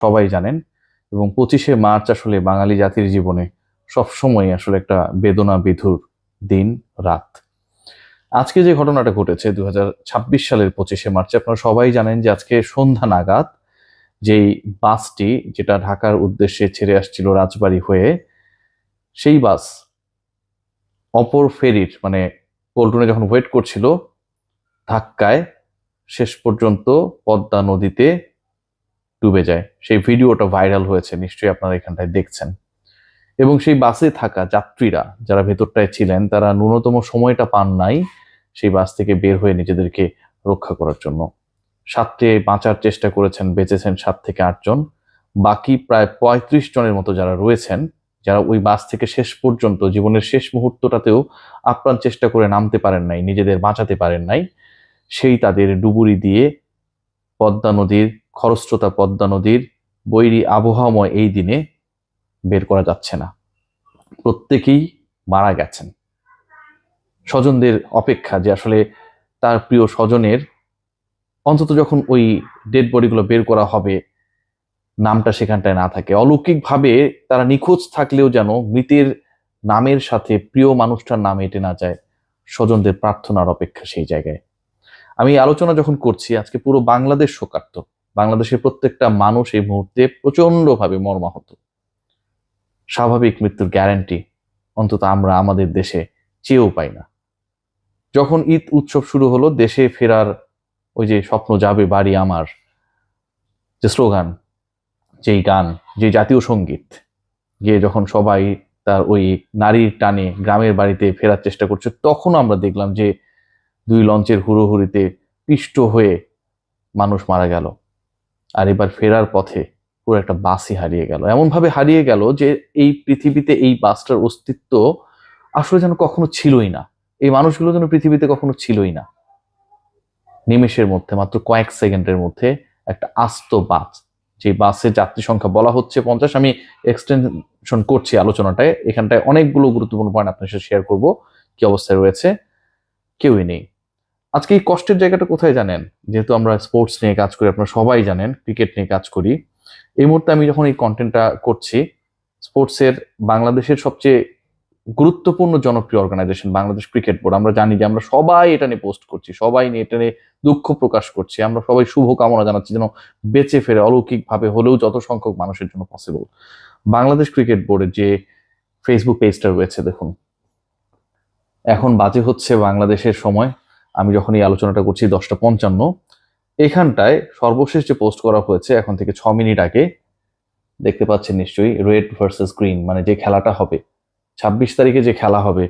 সবাই জানেন। এবং 25শে মার্চ আসলে বাঙালি জাতির জীবনে সবসময় আসলে একটা বেদনা বিধুর দিন, রাত। আজকে যে ঘটনাটা ঘটেছে 2026 সালের 25শে মার্চে, আপনারা সবাই জানেন যে আজকে সন্ধ্যা নাগাদ যেই বাসটি যেটা ঢাকার উদ্দেশ্যে ছেড়ে আসছিল রাজবাড়ী হয়ে, সেই বাস অপর ফেরির মানে পল্টনে যখন ওয়েট করছিল, ধাক্কায় শেষ পর্যন্ত পদ্মা নদীতে ডুবে যায়। সেই ভিডিওটা ভাইরাল হয়েছে, নিশ্চয়ই আপনারা এখানটায় দেখছেন। এবং সেই বাসে থাকা যাত্রীরা যারা ভেতরটায় ছিলেন, তারা ন্যূনতম সময়টা পান নাই সেই বাস থেকে বের হয়ে নিজেদেরকে রক্ষা করার জন্য। 7টে বাঁচার চেষ্টা করেছেন, বেঁচেছেন 7 থেকে 8 জন। বাকি প্রায় 35 জনের মতো যারা রয়েছেন, যারা ওই বাস থেকে শেষ পর্যন্ত জীবনের শেষ মুহূর্তটাতেও আপ্রাণ চেষ্টা করে নামতে পারেন নাই, নিজেদের বাঁচাতে পারেন নাই, সেই তাদের ডুবুরি দিয়ে পদ্মা নদীর, খরস্রোতা পদ্মা নদীর বৈরী আবহাওয়াময় এই দিনে বের করা যাচ্ছে না। প্রত্যেকেই মারা গেছেন। স্বজনদের অপেক্ষা যে আসলে তার প্রিয় স্বজনের অন্তত যখন ওই ডেড বডিগুলো বের করা হবে, নামটা সেখানটায় না থাকে। অলৌকিকভাবে তারা নিখোঁজ থাকলেও যেন মৃতের নামের সাথে প্রিয় মানুষটার নাম এঁটে না যায়। স্বজনদের প্রার্থনার অপেক্ষা সেই জায়গায়। আমি আলোচনা যখন করছি, আজকে পুরো বাংলাদেশ শোকার্ত। বাংলাদেশের প্রত্যেকটা মানুষ এই মুহূর্তে প্রচন্ডভাবে মর্মাহত। স্বাভাবিক মৃত্যুর গ্যারান্টি অন্তত আমরা আমাদের দেশে চেয়েও পাই না। যখন ঈদ উৎসব শুরু হলো, দেশে ফেরার ওই যে স্বপ্ন যাবে বাড়ি আমার যে স্লোগান, যেই গান, যে জাতীয় সঙ্গীত গিয়ে যখন সবাই তার ওই নারীর টানে গ্রামের বাড়িতে ফেরার চেষ্টা করছে, তখন আমরা দেখলাম যে 2 লঞ্চের হুড়োহুড়িতে পিষ্ট হয়ে মানুষ মারা গেল। আর এবার ফেরার পথে পুরো একটা বাসই হারিয়ে গেল। এমনভাবে হারিয়ে গেল যে এই পৃথিবীতে এই বাসটার অস্তিত্ব আসলে যেন কখনো ছিলই না। এই মানুষগুলো যেন পৃথিবীতে কখনো ছিলই না। নিমেষের মধ্যে, মাত্র কয়েক সেকেন্ডের মধ্যে একটা আস্ত বাস, যে বাসের যাত্রী সংখ্যা বলা হচ্ছে 50। আমি এক্সটেনশন করছি আলোচনাটায়, এখানটায় অনেকগুলো গুরুত্বপূর্ণ পয়েন্ট আপনার সাথে শেয়ার করব কি অবস্থায় রয়েছে। কেউই নেই। আজকে এই কষ্টের জায়গাটা কোথায় জানেন? যেহেতু আমরা স্পোর্টস নিয়ে কাজ করি, আপনারা সবাই জানেন, ক্রিকেট নিয়ে কাজ করি। এই মুহূর্তে আমি যখন এই কন্টেন্টটা করছি, স্পোর্টসের বাংলাদেশের সবচেয়ে গুরুত্বপূর্ণ জনপ্রিয় অর্গানাইজেশন বাংলাদেশ ক্রিকেট বোর্ড, আমরা জানি যে আমরা সবাই এটা নিয়ে পোস্ট করছি, সবাই নিয়ে এটা নিয়ে দুঃখ প্রকাশ করছি, আমরা সবাই শুভকামনা জানাচ্ছি যেন বেঁচে ফেরে অলৌকিকভাবে হলেও যত সংখ্যক মানুষের জন্য পসিবল। বাংলাদেশ ক্রিকেট বোর্ডের যে ফেসবুক পেজটা রয়েছে, দেখুন এখন বাজে হচ্ছে বাংলাদেশের সময়, আমি যখন এই আলোচনাটা করছি 10টা 55, এখানটায় সর্বশেষ যে পোস্ট করা হয়েছে এখন থেকে 6 মিনিট আগে, দেখতে পাচ্ছেন নিশ্চয়ই, রেড ভার্সেস গ্রিন, মানে যে খেলাটা হবে 26 তারিখে, যে খেলা হবে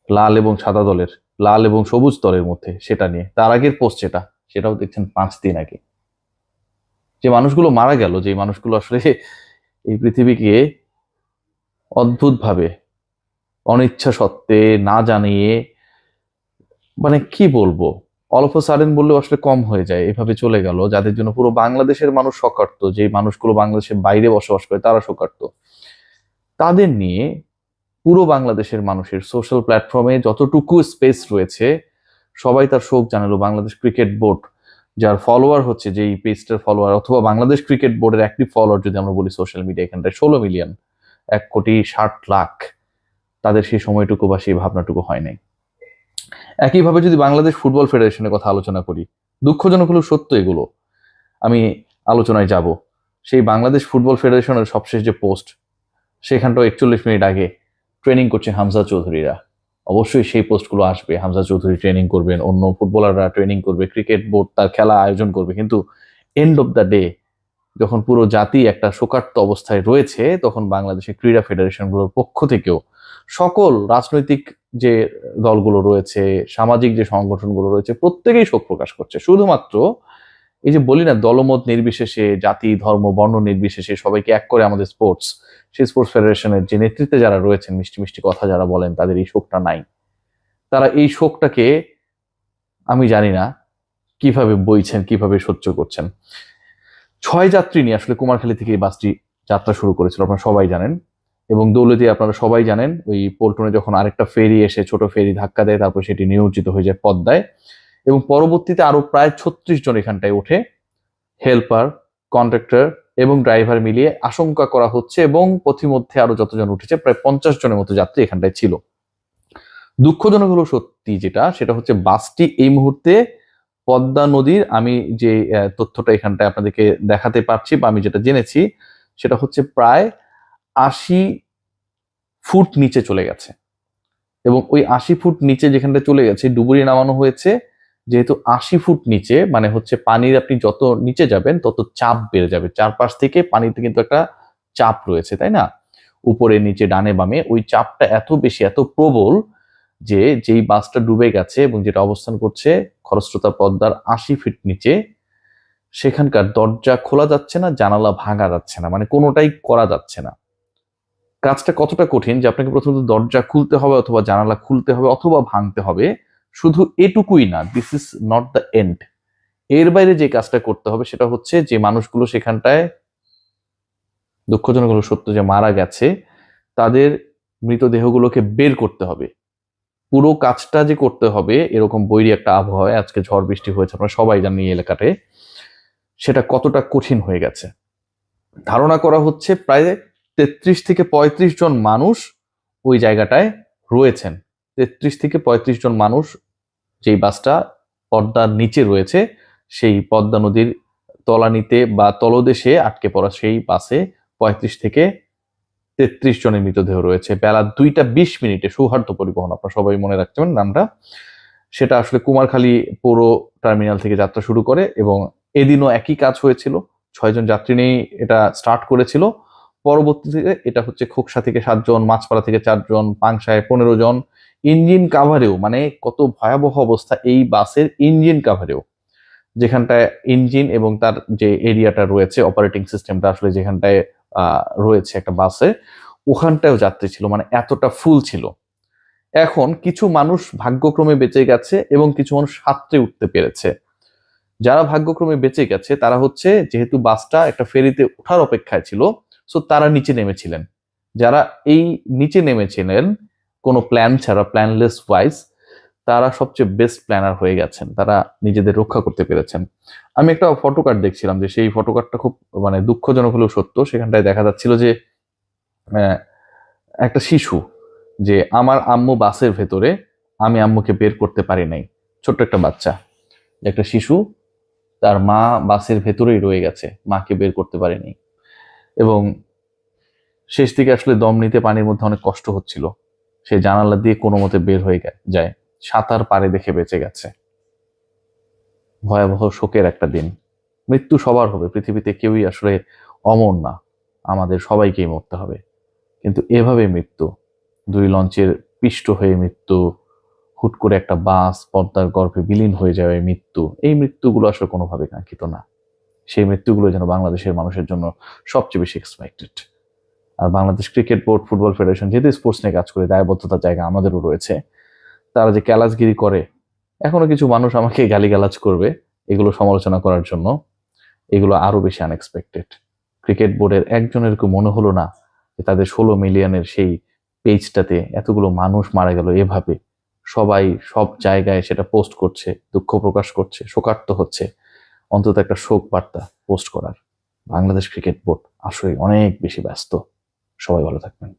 লাল এবং সাদা দলের, লাল এবং সবুজ দলের মধ্যে, সেটা নিয়ে তার আগের পোস্ট সেটাও দেখছেন 5 দিন আগে। যে মানুষগুলো মারা গেল, যে মানুষগুলো আসলে এই পৃথিবীকে অদ্ভুতভাবে অনিচ্ছা সত্ত্বে না জানিয়ে, মানে কি বলবো, অল অফ সাডেন বললেও আসলে কম হয়ে যায়, এভাবে চলে গেল, যাদের জন্য পুরো বাংলাদেশের মানুষ শোকার্ত, যে মানুষগুলো বাংলাদেশের বাইরে বসবাস করে তারা শোকার্ত। তাদের নিয়ে পুরো বাংলাদেশের মানুষের সোশ্যাল প্ল্যাটফর্মে যতটুকু স্পেস রয়েছে, সবাই তার শোক জানালো। বাংলাদেশ ক্রিকেট বোর্ড, যার ফলোয়ার হচ্ছে, যে এই পেজটার ফলোয়ার অথবা বাংলাদেশ ক্রিকেট বোর্ডের অ্যাক্টিভ ফলোয়ার যদি আমরা বলি সোশ্যাল মিডিয়া, এখানটায় 16 মিলিয়ন, 1,60,00,000, তাদের সেই সময়টুকু বা সেই ভাবনাটুকু হয় নাই। একইভাবে যদি বাংলাদেশ ফুটবল ফেডারেশনের কথা আলোচনা করি, দুঃখজনক হলেও সত্য এগুলো, আমি আলোচনায় যাব। সেই বাংলাদেশ ফুটবল ফেডারেশনের সবশেষ যে পোস্ট, সেখানটাও 41 মিনিট আগে ট্রেনিং করছে হামজা চৌধুরীরা। অবশ্যই সেই পোস্টগুলো আসবে, হামজা চৌধুরী ট্রেনিং করবেন, অন্য ফুটবলাররা ট্রেনিং করবে, ক্রিকেট বোর্ড তার খেলা আয়োজন করবে, কিন্তু এন্ড অফ দ্য ডে যখন পুরো জাতি একটা শোকার্ত অবস্থায় রয়েছে, তখন বাংলাদেশের ক্রীড়া ফেডারেশনগুলোর পক্ষ থেকেও সকল রাজনৈতিক যে দলগুলো রয়েছে, সামাজিক যে সংগঠনগুলো রয়েছে, প্রত্যেকেই শোক প্রকাশ করছে। শুধুমাত্র এই যে বলি না, দলমত নির্বিশেষে, জাতি ধর্ম বর্ণ নির্বিশেষে সবাইকে এক করে আমাদের স্পোর্টস, সেই স্পোর্টস ফেডারেশনের যে নেতৃত্বে যারা রয়েছেন, মিষ্টি মিষ্টি কথা যারা বলেন, তাদের এই শোকটা নাই। তারা এই শোকটাকে আমি জানি না কিভাবে বইছেন, কিভাবে সহ্য করছেন। 6 যাত্রী নিয়ে আসলে কুমারখালী থেকে এই বাসটি যাত্রা শুরু করেছিল, আপনারা সবাই জানেন। এবং দৌলতদিয়া আপনারা সবাই জানেন, ওই পল্টনে যখন আরেকটা ফেরি এসে, ছোট ফেরি ধাক্কা দেয়, তারপর সেটি নিয়োজিত হয়ে যায় পদ্মায়, এবং পরবর্তীতে আরো প্রায় 36 জন এখানটায় ওঠে, হেল্পার, কন্ট্রাক্টর, এবং ড্রাইভার মিলিয়ে আশঙ্কা করা হচ্ছে, এবং পথিমধ্যে আরো যতজন উঠেছে প্রায় 50 জনের মতো যাত্রী এখানটায় ছিল। দুঃখজনক হলো সত্যি সেটা হচ্ছে বাসটি এই মুহূর্তে পদ্মা নদীর, আমি যে তথ্যটা এখানটায় আপনাদেরকে দেখাতে পারছি বা আমি যেটা জেনেছি সেটা হচ্ছে প্রায় 80 ফুট নিচে চলে গেছে। এবং ওই 80 ফুট নিচে যেখানটা চলে গেছে ডুবুরি নামানো হয়েছে, যেহেতু 80 ফুট নিচে মানে হচ্ছে পানির আপনি যত নিচে যাবেন তত চাপ বেড়ে যাবে, চারপাশ থেকে পানিতে কিন্তু একটা চাপ রয়েছে, তাই না? উপরে নিচে ডানে বামে ওই চাপটা এত বেশি, এত প্রবল যে যেই বাসটা ডুবে গেছে এবং যেটা অবস্থান করছে খরস্রোতা পদ্মার 80 ফিট নিচে, সেখানকার দরজা খোলা যাচ্ছে না, জানালা ভাঙা যাচ্ছে না, মানে কোনোটাই করা যাচ্ছে না। কাজটা কতটা কঠিন যে আপনাকে প্রথমত দরজা খুলতে হবে অথবা জানালা খুলতে হবে অথবা ভাঙতে হবে। শুধু এটুকুই না, this is not the end. এর বাইরে যে কাজটা করতে হবে সেটা হচ্ছে যে মানুষগুলো সেখানটায়, দুঃখজনক হলো সত্য, যে মারা গেছে তাদের মৃতদেহগুলোকে বের করতে হবে। পুরো কাজটা যে করতে হবে এরকম বৈরী একটা আবহাওয়ায়, আজকে ঝড় বৃষ্টি হয়েছে আপনারা সবাই জানেন এই এলাকাতে, সেটা কতটা কঠিন হয়ে গেছে। ধারণা করা হচ্ছে প্রায় 33 থেকে 35 জন মানুষ ওই জায়গাটায় রয়েছেন। 33 থেকে 35 জন মানুষ যেই বাসটা পদ্মার নিচে রয়েছে, সেই পদ্মা নদীর তলানিতে বা তলদেশে আটকে পড়া সেই বাসে 35 থেকে 33 জনের মৃতদেহ রয়েছে। বেলা 2:20 সৌহার্দ্য পরিবহন, আপনারা সবাই মনে রাখবেন নামটা, সেটা আসলে কুমারখালী পৌর টার্মিনাল থেকে যাত্রা শুরু করে এবং এদিনও একই কাজ হয়েছিল। 6 জন যাত্রী নিয়ে এটা স্টার্ট করেছিল। পরবর্তীতে এটা হচ্ছে খোকসা থেকে 7 জন, মাছপাড়া থেকে 4 জন, পাংশায় 15 জন, ইঞ্জিন কাভারেও, মানে কত ভয়াবহ অবস্থা এই বাসের ইঞ্জিন কাভারেও, যেখানটায় ইঞ্জিন এবং তার যে এরিয়াটা রয়েছে অপারেটিং সিস্টেমটা আসলে যেখানটায় রয়েছে একটা বাসে, ওখানটায়ও যাত্রী ছিল, মানে এতটা ফুল ছিল। এখন কিছু মানুষ ভাগ্যক্রমে বেঁচে গেছে এবং কিছু মানুষ সাঁতরে উঠতে পেরেছে। যারা ভাগ্যক্রমে বেঁচে গেছে তারা হচ্ছে, যেহেতু বাসটা একটা ফেরিতে ওঠার অপেক্ষায় ছিল, সো তারা নিচে নেমেছিলেন। যারা এই নিচে নেমেছিলেন কোনো প্ল্যান ছাড়া, প্ল্যানলেস ওয়াইজ, তারা সবচেয়ে বেস্ট প্ল্যানার হয়ে গেছেন, তারা নিজেদের রক্ষা করতে পেরেছেন। আমি একটা ফটোকার্ড দেখছিলাম, যে সেই ফটোকার্ডটা খুব মানে দুঃখজনক হলেও সত্য। সেখানটায় দেখা যাচ্ছিল যে একটা শিশু, যে আমার আম্মু বাসের ভেতরে, আমি আম্মুকে বের করতে পারি নাই, ছোট্ট একটা বাচ্চা, একটা শিশু, তার মা বাসের ভেতরেই রয়ে গেছে, মাকে বের করতে পারেনি। এবং শেষ দিকে আসলে দম নিতে পানির মধ্যে অনেক কষ্ট হচ্ছিল, সে জানালা দিয়ে কোনো মতে বের হয়ে যায়, সাঁতার পারে দেখে বেঁচে গেছে। ভয়াবহ শোকের একটা দিন। মৃত্যু সবার হবে, পৃথিবীতে কেউই আসলে অমর না, আমাদের সবাইকেই মরতে হবে। কিন্তু এভাবে মৃত্যু, 2 লঞ্চের পিষ্ট হয়ে মৃত্যু, হুট করে একটা বাস পদ্মার গর্ভে বিলীন হয়ে যাওয়ার মৃত্যু, এই মৃত্যুগুলো আসলে কোনোভাবে কাঙ্ক্ষিত না। সেই মৃত্যুগুলো যেন বাংলাদেশের মানুষের জন্য সবচেয়ে বেশি এক্সপেক্টেড। আর Bangladesh cricket board, football federation যেহেতু স্পোর্টস নিয়ে কাজ করে, দায়বদ্ধতার জায়গা আমাদেরও রয়েছে। তারা যে ক্যালাজগিরি করে, এখনো কিছু মানুষ আমাকে গালিগালাজ করবে এগুলো সমালোচনা করার জন্য, এগুলো আরো বেশি আনএক্সপেক্টেড। ক্রিকেট বোর্ডের একজনের কি মনে হলো না যে তাদের 16 মিলিয়নের সেই পেজটাতে এতগুলো মানুষ মারা গেল এভাবে, সবাই সব জায়গায় সেটা পোস্ট করছে, দুঃখ প্রকাশ করছে, শোকার্ত হচ্ছে, অন্তত একটা শোক বার্তা পোস্ট করার। বাংলাদেশ ক্রিকেট বোর্ড আসলে অনেক বেশি ব্যস্ত। সবাই ভালো থাকবেন।